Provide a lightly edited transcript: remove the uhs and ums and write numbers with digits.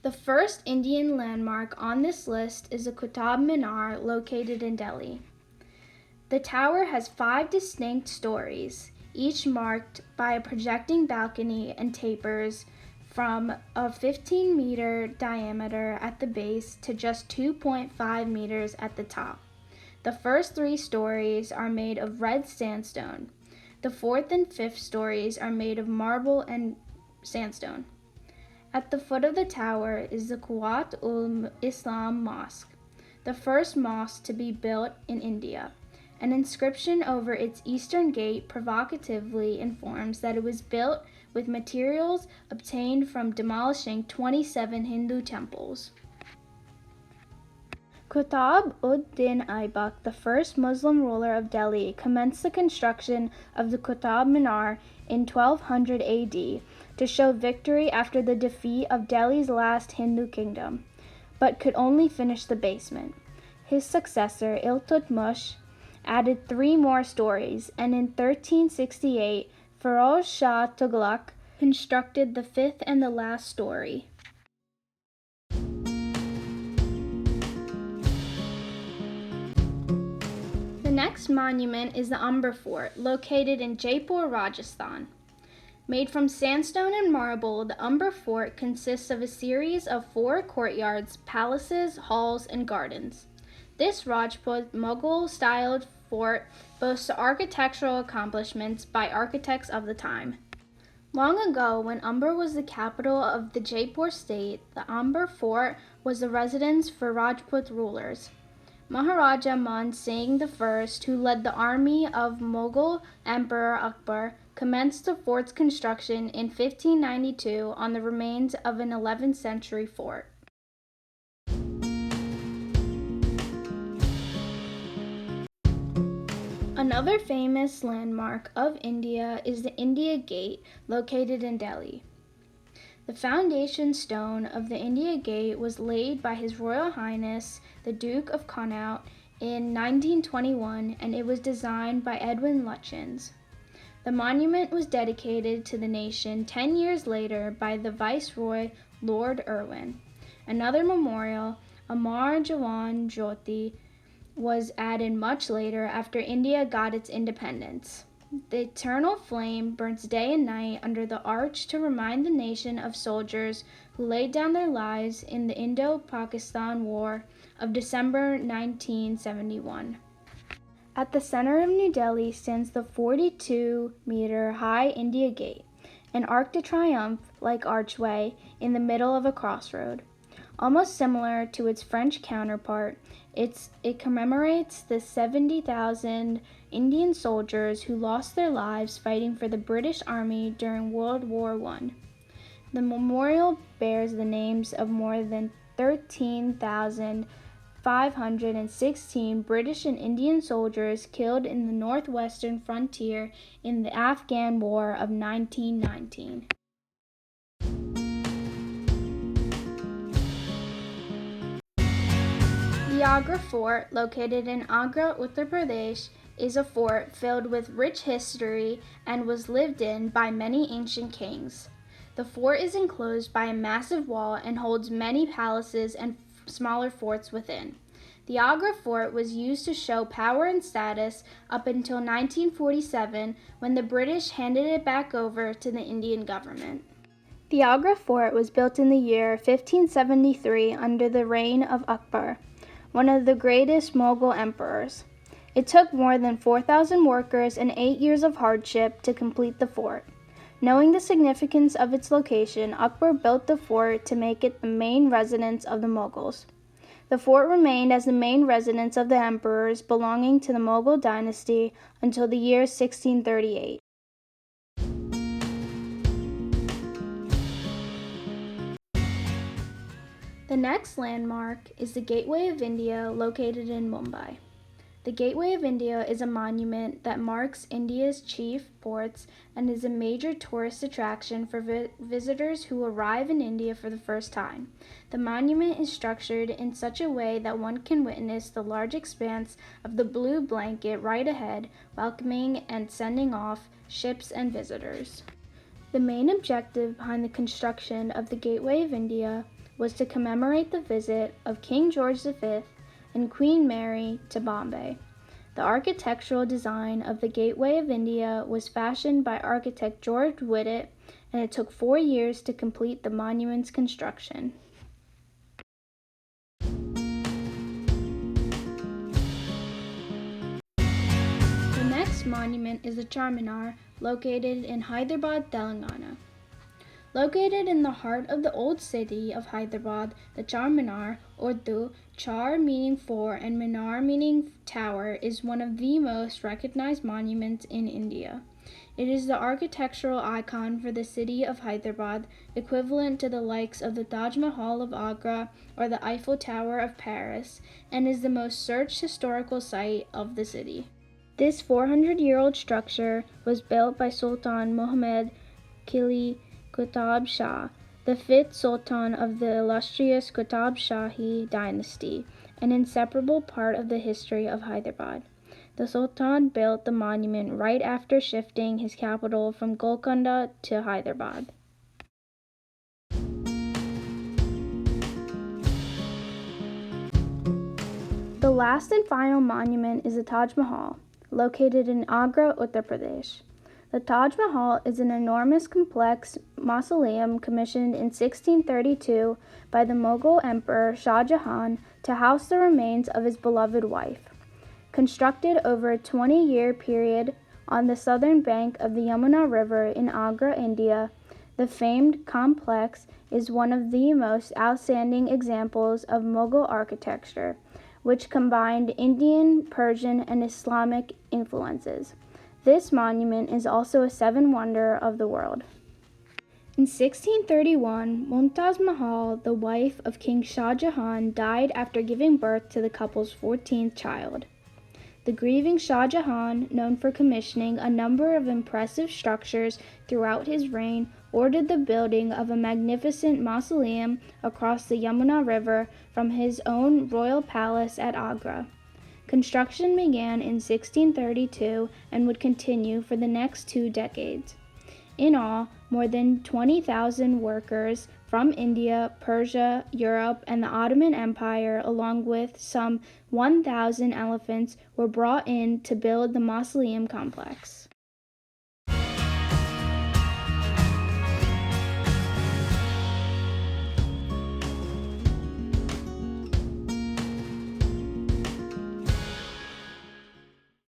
The first Indian landmark on this list is the Qutab Minar located in Delhi. The tower has 5 distinct stories, each marked by a projecting balcony and tapers from a 15-meter diameter at the base to just 2.5 meters at the top. The first 3 stories are made of red sandstone. The 4th and 5th stories are made of marble and sandstone. At the foot of the tower is the Quwwat-ul-Islam Mosque, the first mosque to be built in India. An inscription over its eastern gate provocatively informs that it was built with materials obtained from demolishing 27 Hindu temples. Qutab ud-Din Aibak, the first Muslim ruler of Delhi, commenced the construction of the Qutab Minar in 1200 AD to show victory after the defeat of Delhi's last Hindu kingdom, but could only finish the basement. His successor, Iltutmish, added 3 more stories, and in 1368, Firoz Shah Tughlaq constructed the 5th and the last story. The next monument is the Amber Fort, located in Jaipur, Rajasthan. Made from sandstone and marble, the Amber Fort consists of a series of 4 courtyards, palaces, halls, and gardens. This Rajput Mughal-styled fort boasts architectural accomplishments by architects of the time. Long ago, when Amber was the capital of the Jaipur state, the Amber Fort was the residence for Rajput rulers. Maharaja Man Singh I, who led the army of Mughal Emperor Akbar, commenced the fort's construction in 1592 on the remains of an 11th century fort. Another famous landmark of India is the India Gate, located in Delhi. The foundation stone of the India Gate was laid by His Royal Highness the Duke of Connaught in 1921, and it was designed by Edwin Lutyens. The monument was dedicated to the nation 10 years later by the Viceroy Lord Irwin. Another memorial, Amar Jawan Jyoti, was added much later after India got its independence. The eternal flame burns day and night under the arch to remind the nation of soldiers who laid down their lives in the Indo-Pakistan War of December 1971. At the center of New Delhi stands the 42-meter high India Gate, an Arc de Triomphe-like archway in the middle of a crossroad. Almost similar to its French counterpart, it commemorates the 70,000 Indian soldiers who lost their lives fighting for the British Army during World War I. The memorial bears the names of more than 13,516 British and Indian soldiers killed in the northwestern frontier in the Afghan War of 1919. The Agra Fort, located in Agra, Uttar Pradesh, is a fort filled with rich history and was lived in by many ancient kings. The fort is enclosed by a massive wall and holds many palaces and smaller forts within. The Agra Fort was used to show power and status up until 1947, when the British handed it back over to the Indian government. The Agra Fort was built in the year 1573 under the reign of Akbar, one of the greatest Mughal emperors. It took more than 4,000 workers and 8 years of hardship to complete the fort. Knowing the significance of its location, Akbar built the fort to make it the main residence of the Mughals. The fort remained as the main residence of the emperors belonging to the Mughal dynasty until the year 1638. The next landmark is the Gateway of India, located in Mumbai. The Gateway of India is a monument that marks India's chief ports and is a major tourist attraction for visitors who arrive in India for the first time. The monument is structured in such a way that one can witness the large expanse of the blue blanket right ahead, welcoming and sending off ships and visitors. The main objective behind the construction of the Gateway of India was to commemorate the visit of King George V and Queen Mary to Bombay. The architectural design of the Gateway of India was fashioned by architect George Whitted, and it took 4 years to complete the monument's construction. The next monument is the Charminar, located in Hyderabad, Telangana. Located in the heart of the old city of Hyderabad, the Charminar, Urdu, Char meaning four and Minar meaning tower, is one of the most recognized monuments in India. It is the architectural icon for the city of Hyderabad, equivalent to the likes of the Taj Mahal of Agra or the Eiffel Tower of Paris, and is the most searched historical site of the city. This 400-year-old structure was built by Sultan Muhammad Quli Qutab Shah, the fifth sultan of the illustrious Qutab Shahi dynasty, an inseparable part of the history of Hyderabad. The sultan built the monument right after shifting his capital from Golconda to Hyderabad. The last and final monument is the Taj Mahal, located in Agra, Uttar Pradesh. The Taj Mahal is an enormous complex mausoleum commissioned in 1632 by the Mughal Emperor Shah Jahan to house the remains of his beloved wife. Constructed over a 20-year period on the southern bank of the Yamuna River in Agra, India, the famed complex is one of the most outstanding examples of Mughal architecture, which combined Indian, Persian, and Islamic influences. This monument is also a seven wonder of the world. In 1631, Mumtaz Mahal, the wife of King Shah Jahan, died after giving birth to the couple's 14th child. The grieving Shah Jahan, known for commissioning a number of impressive structures throughout his reign, ordered the building of a magnificent mausoleum across the Yamuna River from his own royal palace at Agra. Construction began in 1632 and would continue for the next 2 decades. In all, more than 20,000 workers from India, Persia, Europe, and the Ottoman Empire, along with some 1,000 elephants, were brought in to build the mausoleum complex.